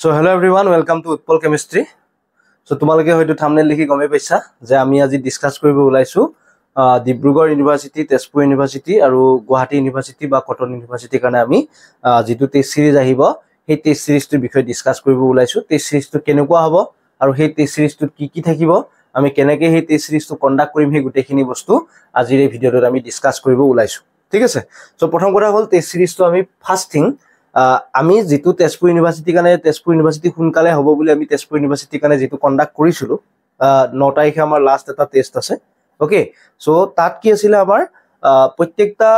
So hello everyone, welcome to Utpal Chemistry. So তোমালোকে হয়তো thumbnail লিখি গমে পাইছা যে আমি আজি ডিসকাস কৰিব ওলাইছো ডিব্ৰুগড় ইউনিভাৰ্সিটি, তেজপুৰ ইউনিভাৰ্সিটি আৰু গুৱাহাটী ইউনিভাৰ্সিটি বা কটন ইউনিভাৰ্সিটি কাৰণে আমি যেটো টেষ্ট সিৰিজ আহিব সেই টেষ্ট সিৰিজটোৰ বিষয়ে ডিসকাস কৰিব ওলাইছো। টেষ্ট সিৰিজটো কেনেকুৱা হ'ব আৰু সেই টেষ্ট সিৰিজটোত কি কি থাকিব, আমি কেনেকৈ সেই টেষ্ট সিৰিজটো কন্ডাক্ট কৰিম, সেই গুটেখিনি বস্তু আজিৰ এই ভিডিঅ'টোত আমি ডিসকাস কৰিব ওলাইছো। ঠিক আছে। সো প্ৰথম কথা হ'ল টেষ্ট সিৰিজটো আমি ফাৰ্স্ট থিং আমি যেটো তেজপুৰ ইউনিভাৰ্সিটি কাৰণে তেজপুৰ ইউনিভাৰ্সিটি সোনকালে হ'ব বুলি আমি তেজপুৰ ইউনিভাৰ্সিটি কাৰণে যেটো কন্ডাক্ট কৰিছিলো 9 তাৰিখে আমাৰ লাষ্ট এটা টেষ্ট আছে। ওকে, সো তাত কি আছিল আমাৰ প্ৰত্যেকটা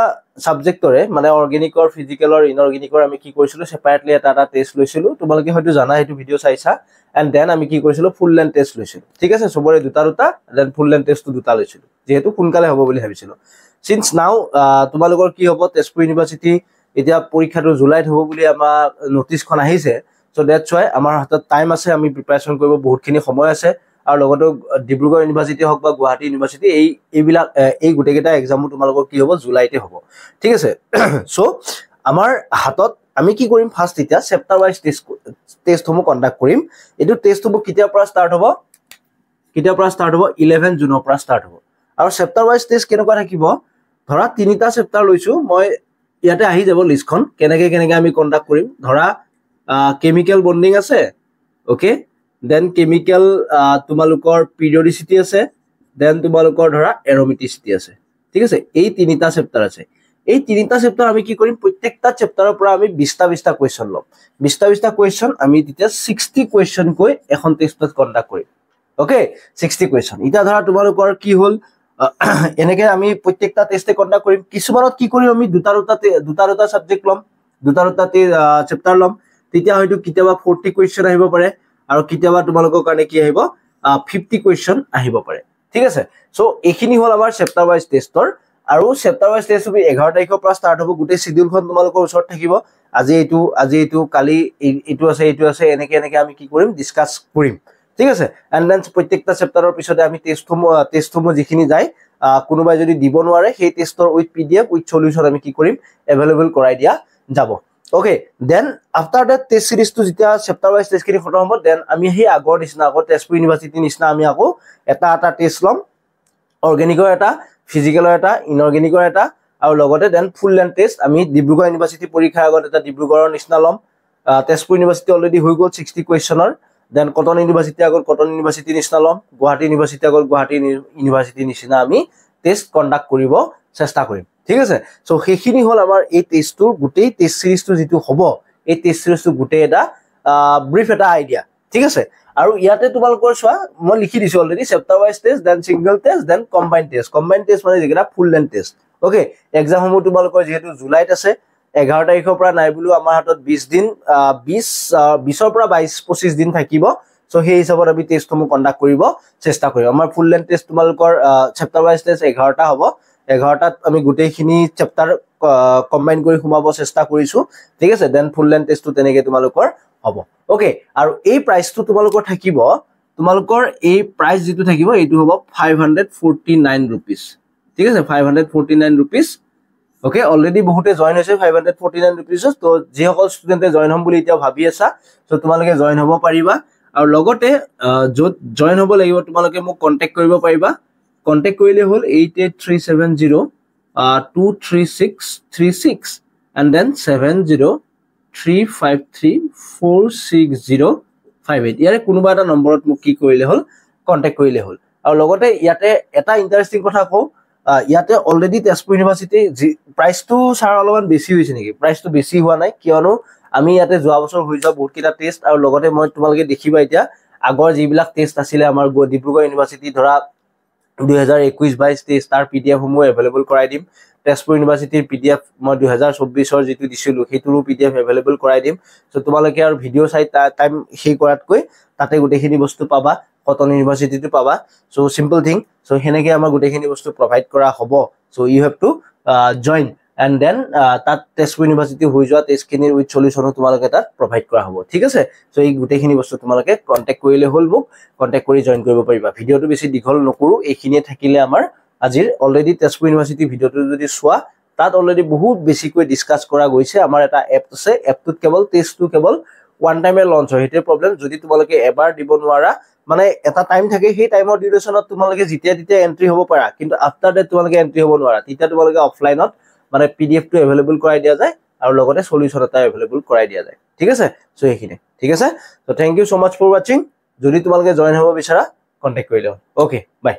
সাবজেক্টৰে মানে অৰ্গেনিকৰ, ফিজিকেলৰ, ইনঅৰ্গেনিকৰ আমি কি কৰিছিলো সেপাৰেটলি এটা টেষ্ট লৈছিলো। তোমালোকে হয়তো জানা, এইটো ভিডিঅ' চাইছা। এন্ড দেন আমি কি কৰিছিলো ফুল লেন্থ টেষ্ট লৈছিলো। ঠিক আছে, সবৰে দুটা দেন ফুল লেন্থ টেষ্টটো দুটা লৈছিলো যেহেতু সোনকালে হ'ব বুলি ভাবিছিলো। সিন্স নাও তোমালোকৰ কি হ'ব, তেজপুৰ ইউনিভাৰ্সিটি এতিয়া পৰীক্ষাটো জুলাইত হ'ব বুলি আমাৰ নোটিছখন আহিছে। সো দ্যাটস ওয়াই আমাৰ হাতত টাইম আছে, আমি প্ৰিপাৰেচন কৰিব বহুতখিনি সময় আছে। আৰু লগতে ডিব্ৰুগড় ইউনিভাৰ্সিটি হওক বা গুৱাহাটী ইউনিভাৰ্সিটি এইবিলাক এই গোটেইকেইটা এক্সামো তোমালোকৰ কি হ'ব, জুলাইতে হ'ব। ঠিক আছে। সো আমাৰ হাতত আমি কি কৰিম, ফাৰ্স্ট এতিয়া চেপ্টাৰ ওয়াইজ টেষ্টসমূহ কন্ডাক্ট কৰিম। এইটো টেষ্টসমূহ কেতিয়াৰ পৰা ষ্টাৰ্ট হ'ব, 11 জুনৰ পৰা ষ্টাৰ্ট হ'ব। আৰু চেপ্টাৰ ওয়াইজ টেষ্ট কেনেকুৱা থাকিব, ধৰা তিনিটা চেপ্টাৰ লৈছো মই, ইয়াতে আহি যাব লিষ্টখন কেনেকে আমি কন্ডাক্ট কৰিম। ধৰা কেমিক্যাল বন্ডিং আছে, ওকে, দেন কেমিক্যাল তোমালোকৰ পিৰিয়ডিচিটি আছে, দেন তোমালোকৰ ধৰা এৰোমেটিচিটি আছে। ঠিক আছে, এই তিনিটা চেপ্টাৰ আছে। এই তিনিটা চেপ্টাৰ আমি কি কৰিম, প্ৰত্যেকটা চেপ্টাৰৰ পৰা আমি 20টা কোৱেশ্চন ল'ম। 20টা কোৱেশ্চন আমি তেতিয়া 60 কোৱেশ্চন কৈ এখন টেষ্টত কন্ডাক্ট কৰিম। Okay, 60 question. এতিয়া ধৰা তোমালোকৰ কি হ'ল, এনেকে আমি প্ৰত্যেকটা টেষ্টে কন্ডাক্ট কৰিম। কিছুমানত কি কৰিম, আমি দুটা সাবজেক্ট ল'ম, দুটা চেপ্টাৰ ল'ম। তেতিয়া হয়তো কেতিয়াবা 40 কোৱেশ্চন আহিব পাৰে আৰু কেতিয়াবা তোমালোকৰ কাৰণে কি আহিব 50 কোৱেশ্চন আহিব পাৰে। ঠিক আছে। সো এইখিনি হ'ল আমাৰ চেপ্টাৰ ওয়াইজ টেষ্টৰ। আৰু চেপ্টাৰ ওয়াইজ টেষ্ট 11 তাৰিখৰ পৰা ষ্টাৰ্ট হ'ব। গোটেই শিডিউলখন তোমালোকৰ ওচৰত থাকিব। আজি এইটো কালি এইটো আছে এনেকে আমি কি কৰিম, ডিসকাস কৰিম। ঠিক আছে। এন্ড দেন প্ৰত্যেকটা চেপ্টাৰৰ পিছতে আমি টেষ্টসমূহ যিখিনি যায়, কোনোবাই যদি দিব নোৱাৰে সেই টেষ্টৰ উইথ PDF উইথ সলিউশন আমি কি কৰিম, এভেইলেবল কৰাই দিয়া যাব। Okay, then after that test সিৰিজটো যেতিয়া চেপ্টাৰ ওয়াইজ টেষ্টখিনি খতম হ'ব, দেন আমি সেই আগৰ তেজপুৰ ইউনিভাৰ্সিটিৰ নিচিনা আমি আকৌ এটা টেষ্ট ল'ম। অৰ্গেনিকৰ এটা, ফিজিকেলৰ এটা, ইনঅৰ্গেনিকৰ এটা, আৰু লগতে দেন ফুল লেন্থ টেষ্ট আমি ডিব্ৰুগড় ইউনিভাৰ্সিটি পৰীক্ষাৰ আগত এটা ডিব্ৰুগড়ৰ নিচিনা ল'ম। তেজপুৰ ইউনিভাৰ্সিটি অলৰেডি হৈ গ'ল 60 কোৱেশ্চনৰ। দেন কটন ইউনিভাৰ্সিটি আগত কটন ইউনিভাৰ্সিটিৰ নিচিনা ল'ম। গুৱাহাটী ইউনিভাৰ্সিটি আগত গুৱাহাটী ইউনিভাৰ্সিটিৰ নিচিনা আমি টেষ্ট কন্ডাক্ট কৰিব চেষ্টা কৰিম। ঠিক আছে। সো সেইখিনি হ'ল আমাৰ এই টেষ্টটোৰ গোটেই টেষ্ট সিৰিজটো যিটো হ'ব, এই টেষ্ট সিৰিজটো গোটেই এটা ব্ৰিফ এটা আইডিয়া। ঠিক আছে। আৰু ইয়াতে তোমালোকৰ চোৱা, মই লিখি দিছো already chapter wise test, then single test, then combine test মানে যেটা ফুল লেন্থ টেষ্ট। ওকে, এক্সামসমূহ তোমালোকৰ যেহেতু জুলাইত আছে, 11 তাৰিখৰ পৰা নাই বুলিও আমাৰ হাতত 20ৰ পৰা 22-25 দিন থাকিব। সো সেই হিচাপত আমি টেষ্টসমূহ কন্ডাক্ট কৰিব চেষ্টা কৰিম। আমাৰ ফুল লেন্থ টেষ্ট তোমালোকৰ চেপ্টাৰ ওয়াইজ টেষ্ট 11টা হ'ব। 11টাত আমি গোটেইখিনি চেপ্টাৰ কম্বাইন কৰি সোমাব চেষ্টা কৰিছো। ঠিক আছে। দেন ফুল লেন্থ টেষ্টটো তেনেকে তোমালোকৰ হ'ব। ওকে, আৰু এই প্ৰাইচটো তোমালোকৰ থাকিব, তোমালোকৰ এই প্ৰাইচ যিটো থাকিব এইটো হ'ব 549 rupees। ঠিক আছে, 549 rupees। ওকে, অলৰেডি বহুতে জয়েন হৈছে 549 rupees। তো যিসকল ষ্টুডেণ্টে জয়েন হ'ম বুলি এতিয়া ভাবি আছা, তো তোমালোকে জয়েন হ'ব পাৰিবা। আৰু লগতে য'ত জয়েন হ'ব লাগিব তোমালোকে মোক কণ্টেক্ট কৰিব পাৰিবা। কণ্টেক্ট কৰিলে হ'ল 8837023636 and then 7035346058। ইয়াৰে কোনোবা এটা নম্বৰত মোক কি কৰিলে হ'ল, কণ্টেক্ট কৰিলে হ'ল। আৰু লগতে ইয়াতে এটা ইণ্টাৰেষ্টিং কথা কওঁ, ইয়াতে অলৰেডি তেজপুৰ ইউনিভাৰ্সিটি প্ৰাইচটো ছাৰ অলপমান বেছি হৈছে নেকি? প্ৰাইচটো বেছি হোৱা নাই, কিয়নো আমি ইয়াতে যোৱা বছৰ হৈ যোৱা বহুতকেইটা টেষ্ট, আৰু লগতে মই তোমালোকে দেখিবা এতিয়া আগৰ যিবিলাক টেষ্ট আছিলে আমাৰ ডিব্ৰুগড় ইউনিভাৰ্সিটি, ধৰা 2021-22 টেষ্ট, তাৰ PDF সমূহ এভেইলেবল কৰাই দিম। তেজপুৰ ইউনিভাৰ্সিটিৰ PDF মই 2024-ৰ যিটো দিছিলো সেইটোৰো PDF এভেইলেবল কৰাই দিম। সো তোমালোকে আৰু ভিডিঅ' চাই টাইম সেই কৰাতকৈ তাতে গোটেইখিনি বস্তু পাবা, কটন ইউনিভাৰ্সিটিটো পাবা। So simple thing. সো সেনেকে আমাৰ গোটেইখিনি বস্তু প্ৰভাইড কৰা হ'ব। So you have to join and then তাত তেজপুৰ ইউনিভাৰ্সিটি হৈ যোৱা টেষ্টখিনিৰ উইথ সলিউশনো তোমালোকে তাত প্ৰভাইড কৰা হ'ব। ঠিক আছে। সো এই গোটেইখিনি বস্তু তোমালোকে কণ্টেক্ট কৰিলে হ'ল, মোক কণ্টেক্ট কৰি জইন কৰিব পাৰিবা। ভিডিঅ'টো বেছি দীঘল নকৰো, এইখিনিয়ে থাকিলে আমাৰ আজিৰ। অলৰেডি তেজপুৰ ইউনিভাৰ্সিটি ভিডিঅ'টো যদি চোৱা, তাত অলৰেডি বহুত বেছিকৈ ডিসকাস কৰা গৈছে। আমাৰ এটা এপ আছে, এপটোত কেৱল টেষ্টটো কেৱল ওৱান টাইমে লঞ্চ হয় সেইটোৱে প্ৰব্লেম যদি তোমালোকে এবাৰ দিব নোৱাৰা মানে এটা টাইম থাকে সেই টাইমৰ ডিউৰেশ্যনত তোমালোকে যেতিয়া তেতিয়া এন্ট্ৰি হ'ব পাৰা কিন্তু আফটাৰ ডেট তোমালোকে এন্ট্ৰি হ'ব নোৱাৰা তেতিয়া তোমালোকে অফলাইনত মানে পিডিএফটো এভেইলেবল কৰাই দিয়া যায় আৰু লগতে সলিউশন এটা এভেইলেবল কৰাই দিয়া যায় ঠিক আছে সো এইখিনি ঠিক আছে so thank you so much for watching যদি তোমালোকে জয়েন হ'ব বিচাৰা কন্টাক্ট কৰি লও ওকে বাই